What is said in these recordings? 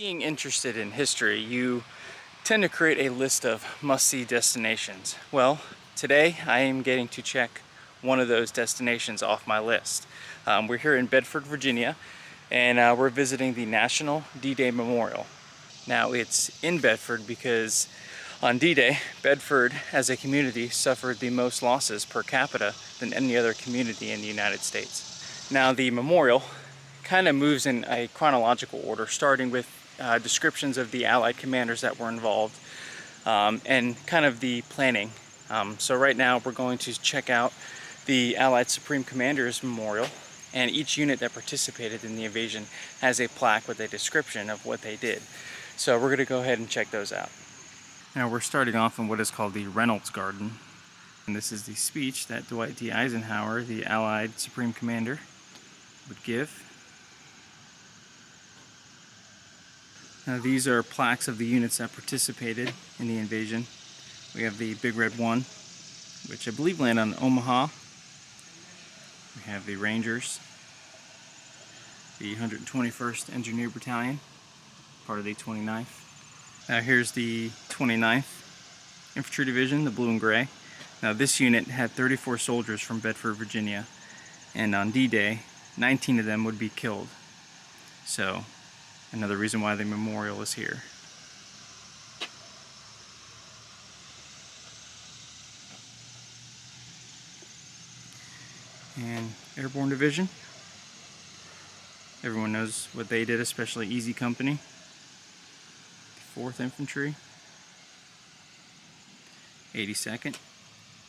Being interested in history, you tend to create a list of must-see destinations. Well, today I am getting to check one of those destinations off my list. We're here in Bedford, Virginia, and we're visiting the National D-Day Memorial. Now, it's in Bedford because on D-Day, Bedford as a community suffered the most losses per capita than any other community in the United States. Now, the memorial kind of moves in a chronological order, starting with descriptions of the Allied commanders that were involved and kind of the planning. So right now we're going to check out the Allied Supreme Commander's Memorial, and each unit that participated in the invasion has a plaque with a description of what they did. So we're going to go ahead and check those out. Now we're starting off in what is called the Reynolds Garden, and this is the speech that Dwight D. Eisenhower, the Allied Supreme Commander, would give. Now these are plaques of the units that participated in the invasion. We have the Big Red 1, which I believe landed on Omaha. We have the Rangers, the 121st Engineer Battalion, part of the 29th. Now here's the 29th Infantry Division, the blue and gray. Now this unit had 34 soldiers from Bedford, Virginia, and on D-Day, 19 of them would be killed. So, another reason why the memorial is here. And Airborne Division. Everyone knows what they did, especially Easy Company. 4th Infantry. 82nd,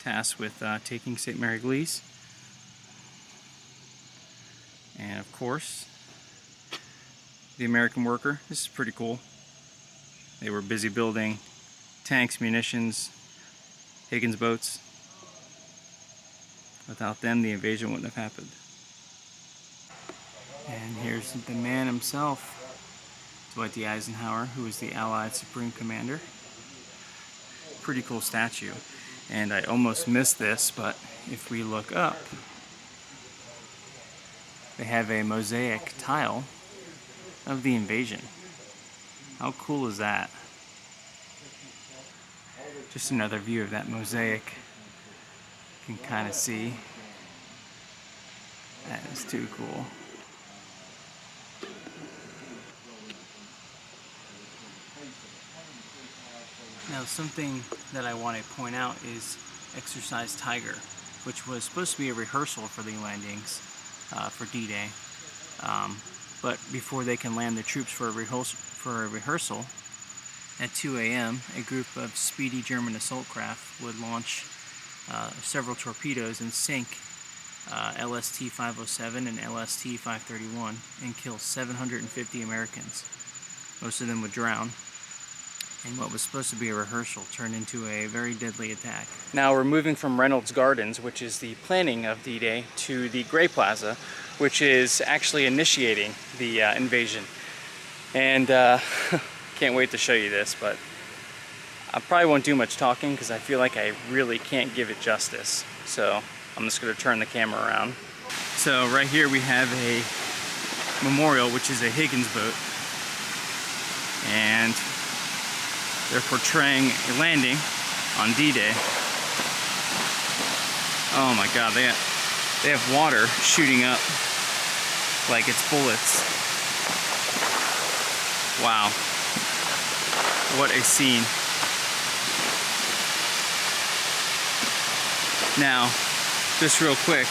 tasked with taking St. Mary Glees. And of course, the American Worker. This is pretty cool. They were busy building tanks, munitions, Higgins boats. Without them, the invasion wouldn't have happened. And here's the man himself, Dwight D. Eisenhower, who was the Allied Supreme Commander. Pretty cool statue. And I almost missed this, but if we look up, they have a mosaic tile of the invasion. How cool is that? Just another view of that mosaic. You can kind of see. That is too cool. Now, something that I want to point out is Exercise Tiger, which was supposed to be a rehearsal for the landings for D-Day. But before they can land the troops for a rehearsal, at 2 a.m., a group of speedy German assault craft would launch several torpedoes and sink LST-507 and LST-531 and kill 750 Americans. Most of them would drown. And what was supposed to be a rehearsal turned into a very deadly attack. Now we're moving from Reynolds Gardens, which is the planning of D-Day, to the Sqaure Plaza, which is actually initiating the invasion. And can't wait to show you this, but I probably won't do much talking because I feel like I really can't give it justice. So I'm just going to turn the camera around. So right here we have a memorial, which is a Higgins boat. And they're portraying a landing on D-Day. Oh my God, they have water shooting up like it's bullets. Wow. What a scene. Now, just real quick,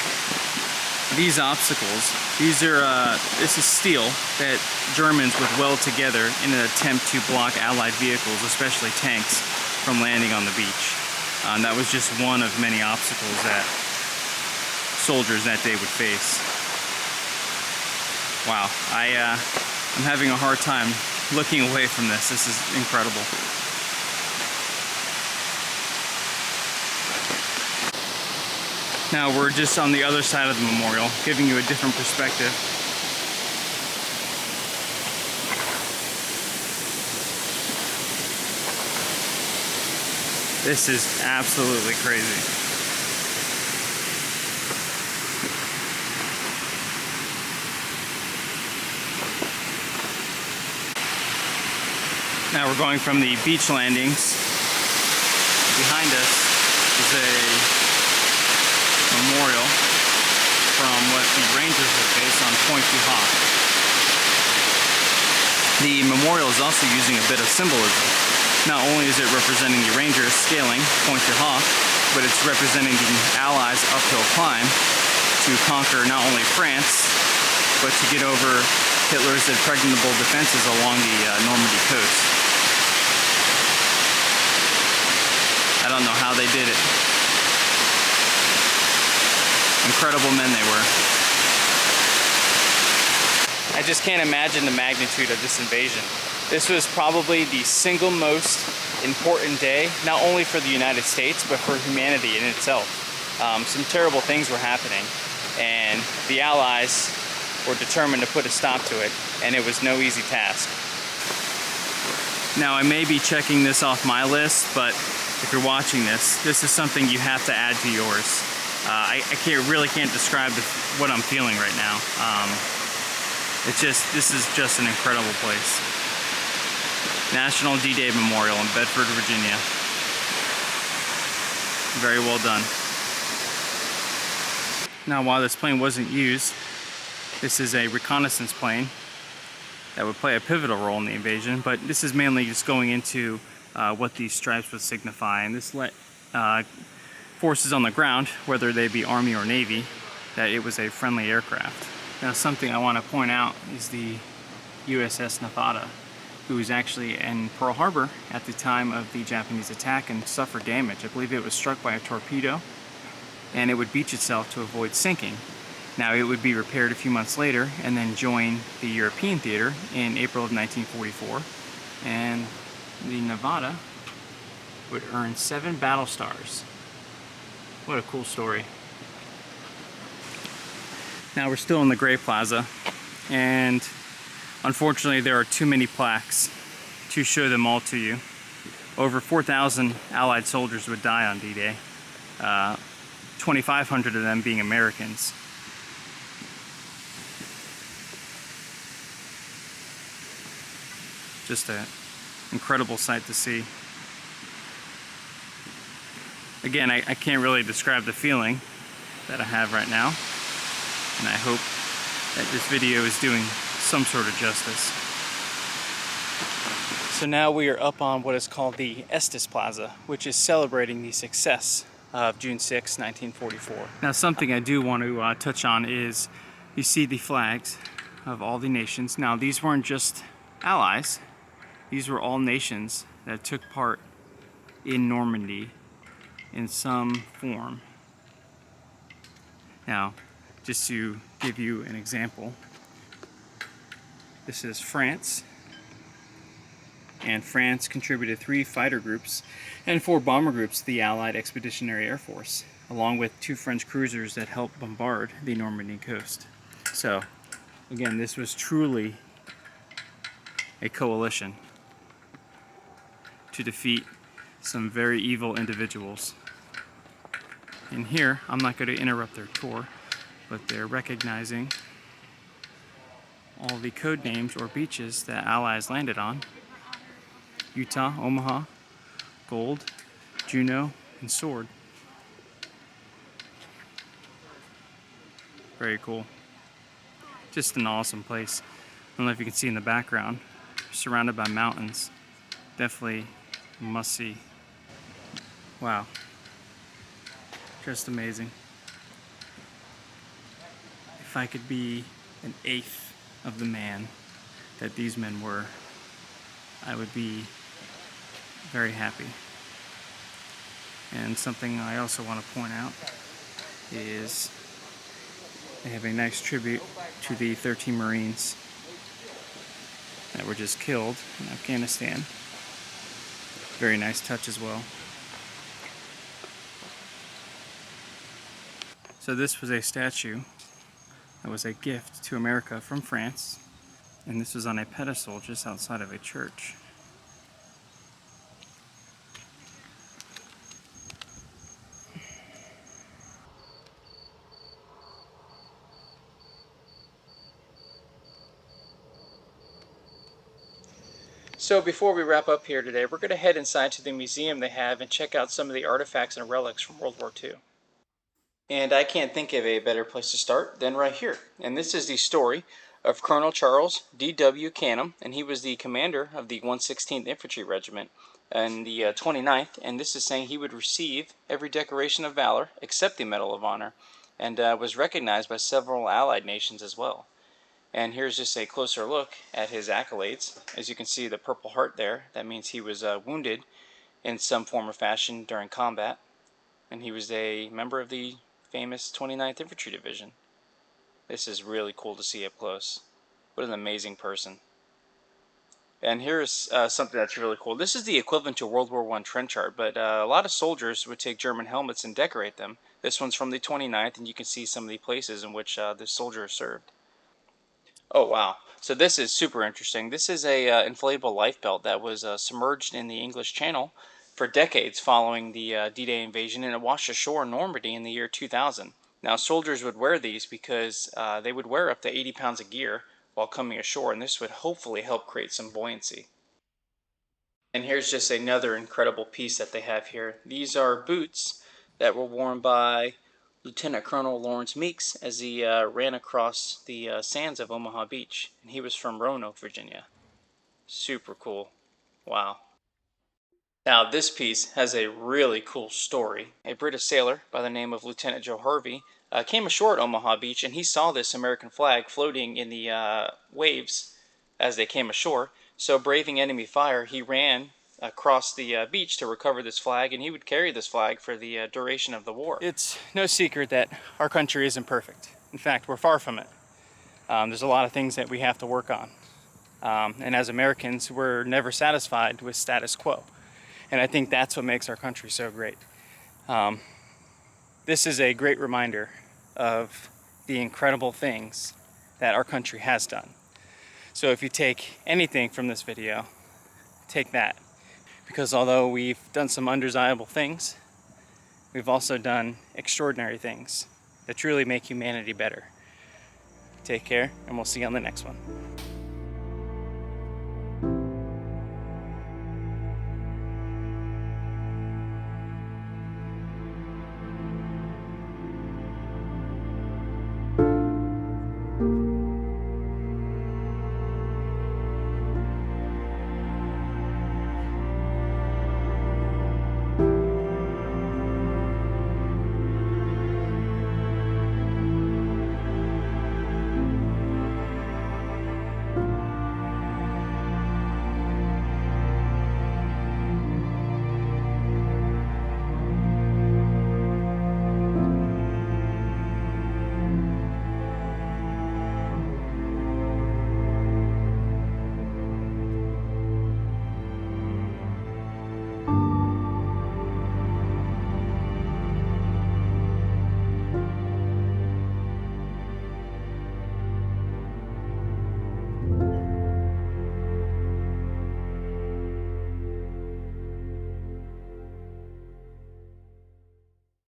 these obstacles, this is steel that Germans would weld together in an attempt to block Allied vehicles, especially tanks, from landing on the beach. That was just one of many obstacles that soldiers that day would face. Wow, I'm having a hard time looking away from this. This is incredible. Now we're just on the other side of the memorial, giving you a different perspective. This is absolutely crazy. Now we're going from the beach landings. Behind us is a memorial from what the Rangers would base on Point du Hoc. The memorial is also using a bit of symbolism. Not only is it representing the Rangers scaling Point du Hoc, but it's representing the Allies' uphill climb to conquer not only France, but to get over Hitler's impregnable defenses along the Normandy coast. I don't know how they did it. Incredible men they were. I just can't imagine the magnitude of this invasion. This was probably the single most important day, not only for the United States, but for humanity in itself. Some terrible things were happening, and the Allies were determined to put a stop to it, and it was no easy task. Now, I may be checking this off my list, but if you're watching this, this is something you have to add to yours. I really can't describe what I'm feeling right now. This is just an incredible place. National DDay Memorial in Bedford, Virginia. Very well done. Now, while this plane wasn't used, this is a reconnaissance plane that would play a pivotal role in the invasion, but this is mainly just going into what these stripes would signify, and this let forces on the ground, whether they be Army or Navy, that it was a friendly aircraft. Now, something I want to point out is the USS Nevada, who was actually in Pearl Harbor at the time of the Japanese attack and suffered damage. I believe it was struck by a torpedo, and it would beach itself to avoid sinking. Now, it would be repaired a few months later and then join the European theater in April of 1944, and the Nevada would earn 7 battle stars. What a cool story. Now we're still in the Gray Plaza, and unfortunately there are too many plaques to show them all to you. Over 4,000 Allied soldiers would die on D-Day, 2,500 of them being Americans. Just an incredible sight to see. Again, I can't really describe the feeling that I have right now, and I hope that this video is doing some sort of justice. So now we are up on what is called the Estes Plaza, which is celebrating the success of June 6, 1944. Now, something I do want to touch on is you see the flags of all the nations. Now, these weren't just allies. These were all nations that took part in Normandy in some form. Now, just to give you an example, this is France, and France contributed 3 fighter groups and 4 bomber groups to the Allied Expeditionary Air Force, along with 2 French cruisers that helped bombard the Normandy coast. So, again, this was truly a coalition to defeat some very evil individuals. And here, I'm not going to interrupt their tour, but they're recognizing all the code names or beaches that Allies landed on: Utah, Omaha, Gold, Juneau, and Sqaure. Very cool. Just an awesome place. I don't know if you can see in the background, surrounded by mountains. Definitely a must see. Wow. Just amazing. If I could be an eighth of the man that these men were, I would be very happy. And something I also want to point out is they have a nice tribute to the 13 Marines that were just killed in Afghanistan. Very nice touch as well. So this was a statue that was a gift to America from France, and this was on a pedestal just outside of a church. So before we wrap up here today, we're going to head inside to the museum they have and check out some of the artifacts and relics from World War II. And I can't think of a better place to start than right here. And this is the story of Colonel Charles D.W. Canham, and he was the commander of the 116th Infantry Regiment and the 29th, and this is saying he would receive every decoration of valor except the Medal of Honor, and was recognized by several Allied nations as well. And here's just a closer look at his accolades. As you can see, the Purple Heart there, that means he was wounded in some form or fashion during combat, and he was a member of the famous 29th Infantry Division. This is really cool to see up close. What an amazing person. And here's something that's really cool. This is the equivalent to a World War I trend chart, but a lot of soldiers would take German helmets and decorate them. This one's from the 29th, and you can see some of the places in which the soldier served. Oh wow, so this is super interesting. This is a inflatable lifebelt that was submerged in the English Channel for decades following the D-Day invasion, and it washed ashore in Normandy in the year 2000. Now soldiers would wear these because they would wear up to 80 pounds of gear while coming ashore, and this would hopefully help create some buoyancy. And here's just another incredible piece that they have here. These are boots that were worn by Lieutenant Colonel Lawrence Meeks as he ran across the sands of Omaha Beach, and he was from Roanoke, Virginia. Super cool. Wow. Now this piece has a really cool story. A British sailor by the name of Lieutenant Joe Harvey came ashore at Omaha Beach, and he saw this American flag floating in the waves as they came ashore. So braving enemy fire, he ran across the beach to recover this flag, and he would carry this flag for the duration of the war. It's no secret that our country isn't perfect. In fact, we're far from it. There's a lot of things that we have to work on. And as Americans, we're never satisfied with status quo. And I think that's what makes our country so great. This is a great reminder of the incredible things that our country has done. So if you take anything from this video, take that. Because although we've done some undesirable things, we've also done extraordinary things that truly make humanity better. Take care, and we'll see you on the next one.